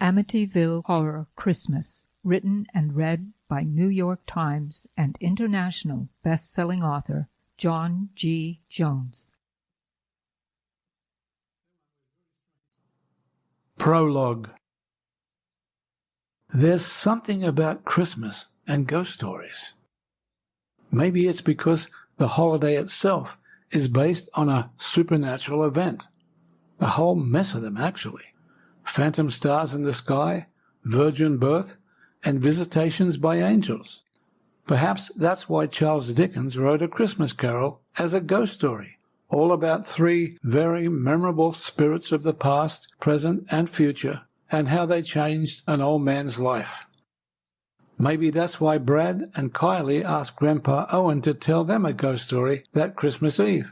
Amityville Horror Christmas, written and read by New York Times and international best-selling author John G. Jones. Prologue. There's something about Christmas and ghost stories. Maybe it's because the holiday itself is based on a supernatural event. A whole mess of them, actually. Phantom stars in the sky, virgin birth, and visitations by angels. Perhaps that's why Charles Dickens wrote A Christmas Carol as a ghost story, all about three very memorable spirits of the past, present, and future, and how they changed an old man's life. Maybe that's why Brad and Kylie asked Grandpa Owen to tell them a ghost story that Christmas Eve.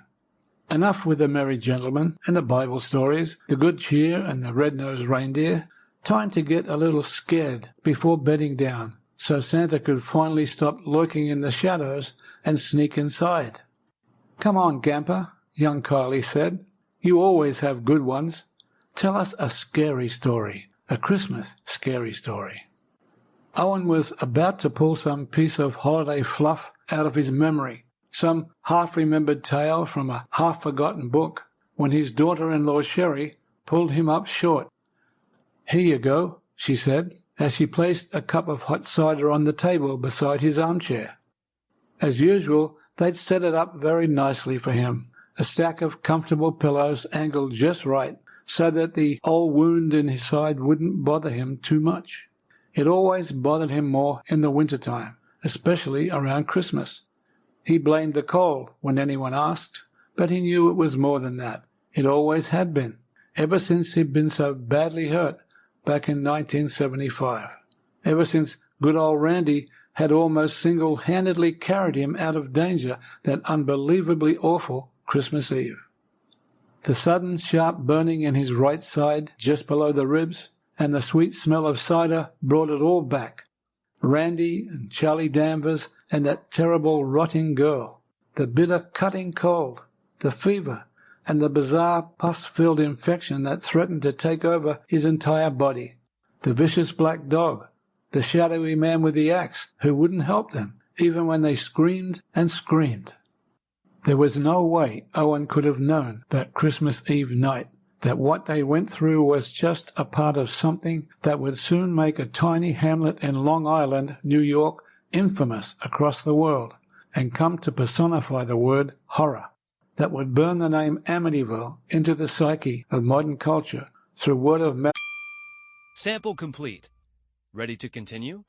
Enough with the merry gentleman and the Bible stories, the good cheer and the red-nosed reindeer. Time to get a little scared before bedding down, so Santa could finally stop lurking in the shadows and sneak inside. "Come on, Gamper," young Kylie said. "You always have good ones. Tell us a scary story, a Christmas scary story." Owen was about to pull some piece of holiday fluff out of his memory, some half-remembered tale from a half-forgotten book, when his daughter-in-law Sherry pulled him up short. "Here you go," she said, as she placed a cup of hot cider on the table beside his armchair. As usual, they'd set it up very nicely for him, a stack of comfortable pillows angled just right, so that the old wound in his side wouldn't bother him too much. It always bothered him more in the winter-time, especially around Christmas. He blamed the cold when anyone asked, but he knew it was more than that. It always had been, ever since he'd been so badly hurt back in 1975. Ever since good old Randy had almost single-handedly carried him out of danger that unbelievably awful Christmas Eve. The sudden sharp burning in his right side, just below the ribs, and the sweet smell of cider brought it all back. Randy and Charlie Danvers and that terrible rotting girl, the bitter cutting cold, the fever, and the bizarre pus-filled infection that threatened to take over his entire body, the vicious black dog, the shadowy man with the axe who wouldn't help them, even when they screamed and screamed. There was no way Owen could have known that Christmas Eve night that what they went through was just a part of something that would soon make a tiny hamlet in Long Island, New York, infamous across the world, and come to personify the word horror, that would burn the name Amityville into the psyche of modern culture through word of mouth. Sample complete. Ready to continue?